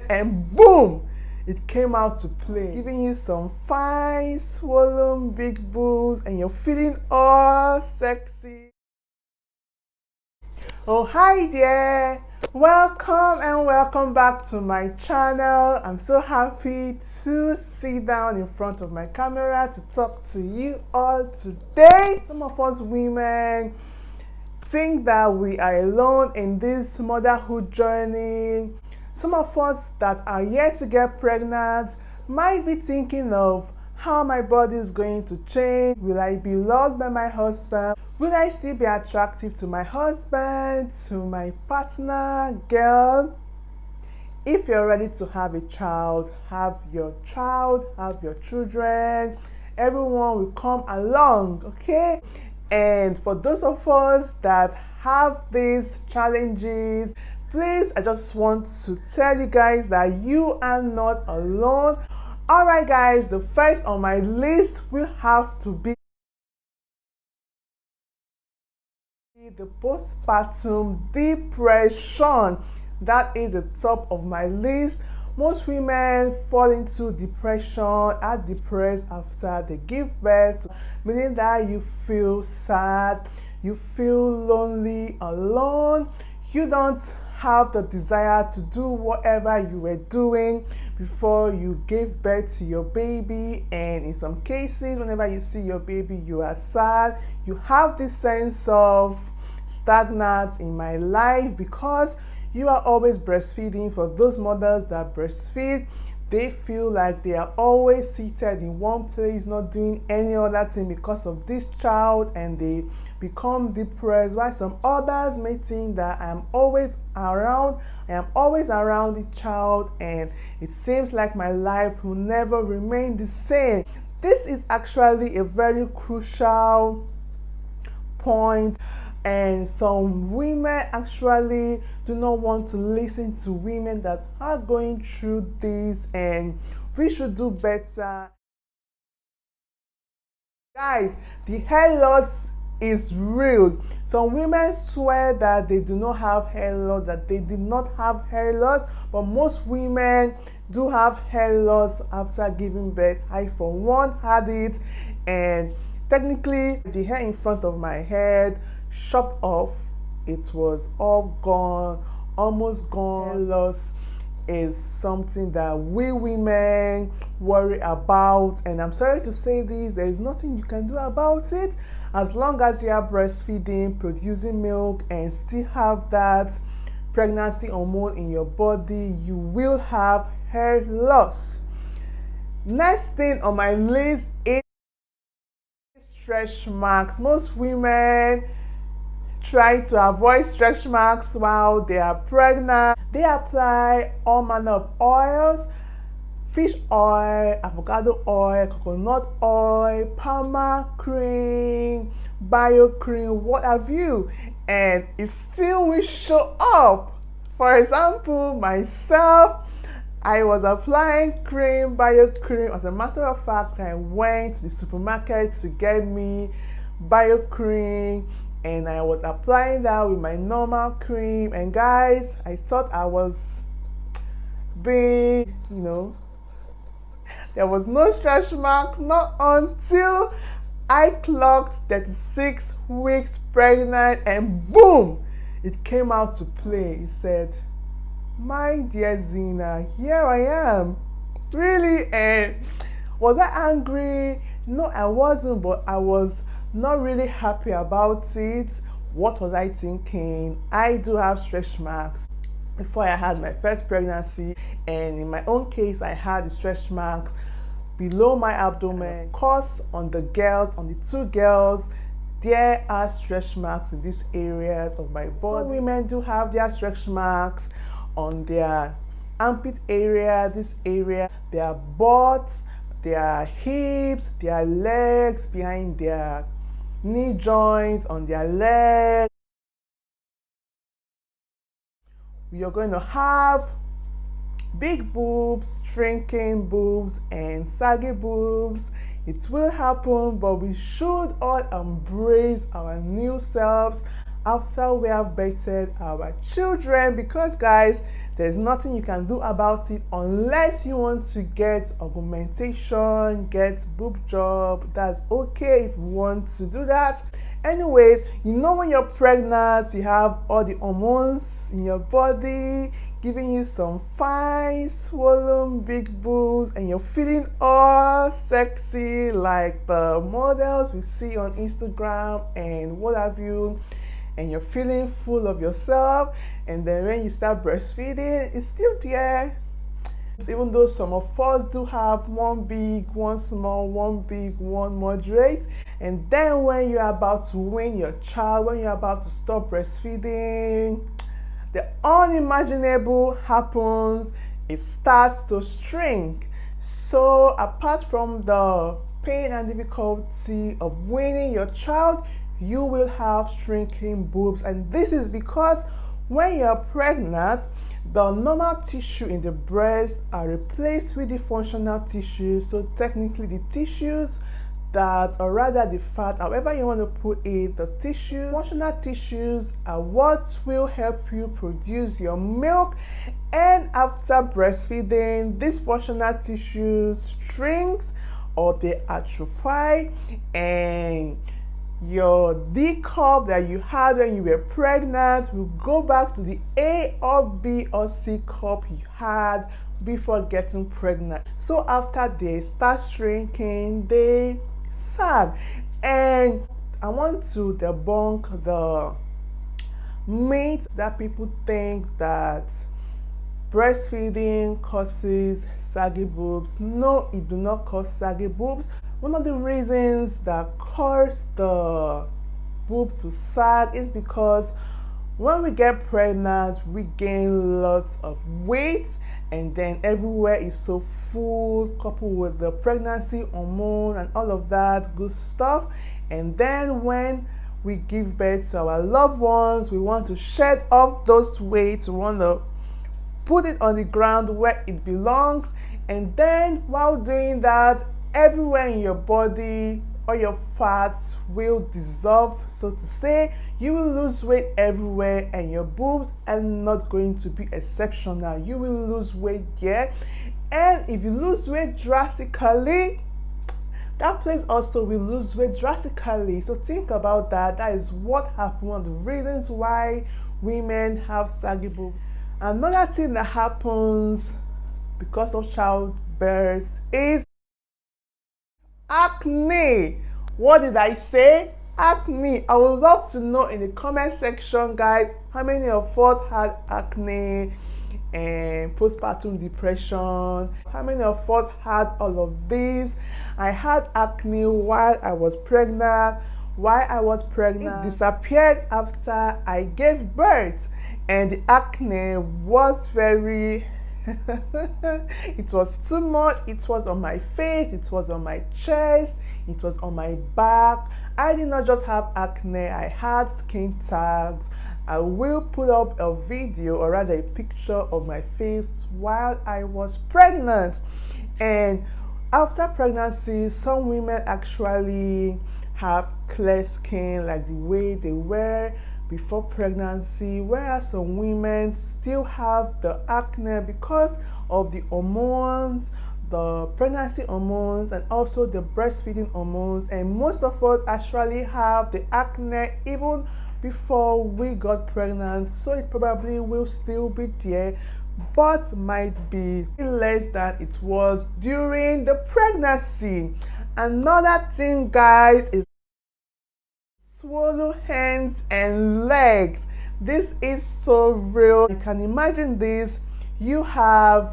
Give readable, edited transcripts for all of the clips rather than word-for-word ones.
and boom, it came out to play, giving you some fine, swollen, big boobs, and you're feeling all sexy. Oh, hi there. Welcome and welcome back to my channel. I'm so happy to sit down in front of my camera to talk to you all today. Some of us women think that we are alone in this motherhood journey. Some of us that are yet to get pregnant might be thinking of how my body is going to change. Will I be loved by my husband? Will I still be attractive to my husband, to my partner, girl? If you're ready to have a child, have your children. Everyone will come along, okay? And for those of us that have these challenges, please, I just want to tell you guys that you are not alone. Alright guys, the first on my list will have to be the postpartum depression. That is the top of my list. Most women fall into depression, are depressed after they give birth, meaning that you feel sad, you feel lonely, alone. You don't have the desire to do whatever you were doing before you gave birth to your baby, and in some cases, whenever you see your baby, you are sad. You have this sense of stagnant in my life because you are always breastfeeding. For those mothers that breastfeed, they feel like they are always seated in one place, not doing any other thing because of this child, and they become depressed. While some others may think that I am always around the child, and it seems like my life will never remain the same. This is actually a very crucial point. And some women actually do not want to listen to women that are going through this, and we should do better. Guys, the hair loss is real. Some women swear that they do not have hair loss, that they did not have hair loss, but most women do have hair loss after giving birth. I for one had it, and technically the hair in front of my head chopped off. It was all gone, almost gone. Hair loss is something that we women worry about, and I'm sorry to say this, there is nothing you can do about it. As long as you are breastfeeding, producing milk, and still have that pregnancy hormone in your body, you will have hair loss. Next thing on my list is stretch marks. Most women try to avoid stretch marks while they are pregnant. They apply all manner of oils: fish oil, avocado oil, coconut oil, palmer cream, bio cream, what have you, and it still will show up. For example, myself, I was applying cream, bio cream. As a matter of fact, I went to the supermarket to get me bio cream, and I was applying that with my normal cream. And guys, I thought I was being, there was no stretch marks, not until I clocked 36 weeks pregnant, and boom, it came out to play. It said, "My dear Zina, here I am." Really? And was I angry? No, I wasn't, but I was not really happy about it. What was I thinking? I do have stretch marks before I had my first pregnancy, and in my own case, I had the stretch marks below my abdomen. Of course, on the two girls, there are stretch marks in these areas of my body. Some women do have their stretch marks on their armpit area, this area, their butts, their hips, their legs, behind their knee joints, on their legs. You're going to have big boobs, shrinking boobs, and saggy boobs. It will happen, but we should all embrace our new selves, after we have birthed our children, because guys, there's nothing you can do about it unless you want to get augmentation, get boob job. That's okay if you want to do that. Anyways, you know, when you're pregnant, you have all the hormones in your body giving you some fine swollen big boobs, and you're feeling all sexy like the models we see on Instagram and what have you, and you're feeling full of yourself. And then when you start breastfeeding, it's still there. Even though some of us do have one big, one small, one big, one moderate. And then when you're about to wean your child, when you're about to stop breastfeeding, the unimaginable happens. It starts to shrink. So apart from the pain and difficulty of weaning your child, you will have shrinking boobs. And this is because when you're pregnant, the normal tissue in the breast are replaced with the functional tissues. So technically the tissues that, or rather the fat, however you want to put it, the tissues, functional tissues are what will help you produce your milk. And after breastfeeding, these functional tissues shrinks or they atrophy, and your D cup that you had when you were pregnant will go back to the A or B or C cup you had before getting pregnant. So after they start shrinking, they sag. And I want to debunk the myth that people think that breastfeeding causes saggy boobs. No, it do not cause saggy boobs. One of the reasons that cause the boob to sag is because when we get pregnant, we gain lots of weight, and then everywhere is so full, coupled with the pregnancy hormone and all of that good stuff. And then when we give birth to our loved ones, we want to shed off those weights, we want to put it on the ground where it belongs. And then while doing that, everywhere in your body, all your fats will dissolve, so to say. You will lose weight everywhere, and your boobs are not going to be exceptional. You will lose weight there. And if you lose weight drastically, that place also will lose weight drastically. So think about that. That is what happens, one of the reasons why women have saggy boobs. Another thing that happens because of childbirth is acne. What did I say? Acne. I would love to know in the comment section, guys, how many of us had acne and postpartum depression. How many of us had all of these? I had acne while I was pregnant. It disappeared after I gave birth, and the acne was very it was too much. It was on my face, it was on my chest, it was on my back. I did not just have acne, I had skin tags. I will put up a video, or rather a picture of my face while I was pregnant. And after pregnancy, some women actually have clear skin like the way they were before pregnancy, whereas some women still have the acne because of the hormones, the pregnancy hormones, and also the breastfeeding hormones. And most of us actually have the acne even before we got pregnant, so it probably will still be there, but might be less than it was during the pregnancy. Another thing, guys, is swollen hands and legs. This is so real. You can imagine this. You were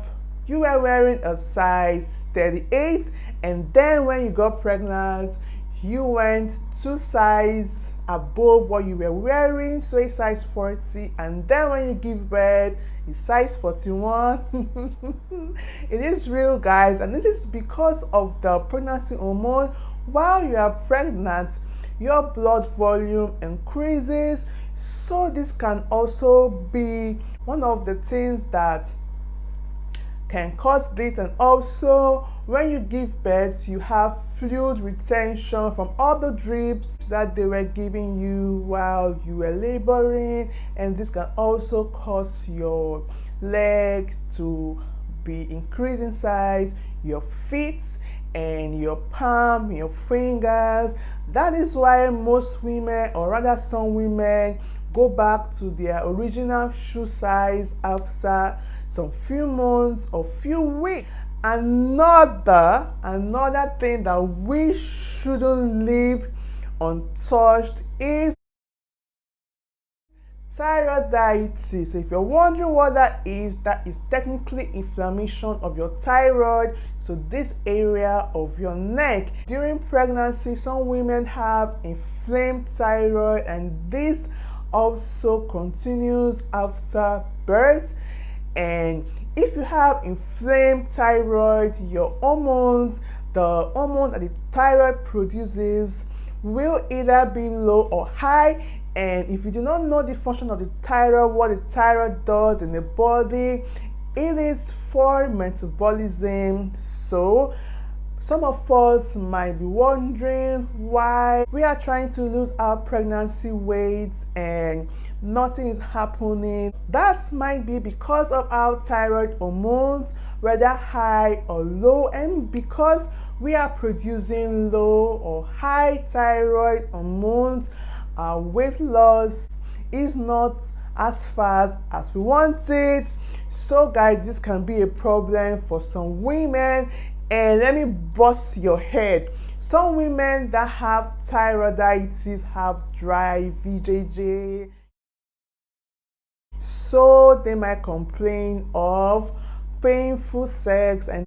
wearing a size 38, and then when you got pregnant, you went 2 sizes above what you were wearing, so a size 40, and then when you give birth, it's size 41. It is real, guys, and this is because of the pregnancy hormone. While you are pregnant, your blood volume increases, so this can also be one of the things that can cause this. And also when you give birth, you have fluid retention from all the drips that they were giving you while you were laboring, and this can also cause your legs to be increased in size, your feet and your palm, your fingers. That is why most women, or rather some women, go back to their original shoe size after some few months or few weeks. Another thing that we shouldn't leave untouched is thyroidity. So if you're wondering what that is technically inflammation of your thyroid, so this area of your neck. During pregnancy, some women have inflamed thyroid, and this also continues after birth. And if you have inflamed thyroid, your hormones, the hormone that the thyroid produces, will either be low or high. And if you do not know the function of the thyroid, what the thyroid does in the body, it is for metabolism. So some of us might be wondering why we are trying to lose our pregnancy weight and nothing is happening. That might be because of our thyroid hormones, whether high or low, and because we are producing low or high thyroid hormones, our weight loss is not as fast as we want it. So guys, this can be a problem for some women. And let me bust your head. Some women that have thyroiditis have dry VJJ, so they might complain of painful sex. And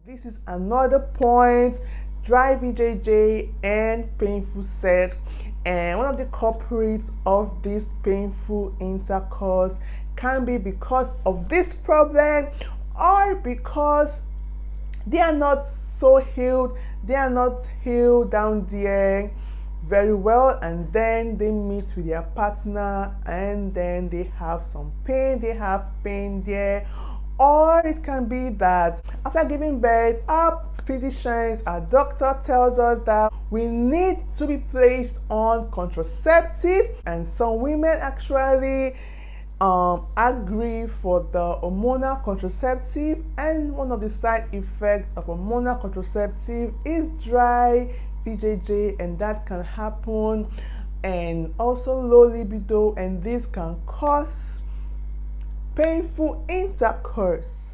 this is another point: dry VJJ and painful sex. And one of the culprits of this painful intercourse can be because of this problem, or because they are not so healed, they are not healed down there very well, and then they meet with their partner and then they have some pain, they have pain there. Or it can be that after giving birth, our physicians, our doctor tells us that we need to be placed on contraceptive, and some women actually agree for the hormonal contraceptive. And one of the side effects of hormonal contraceptive is dry VJJ, and that can happen, and also low libido, and this can cause painful intercourse.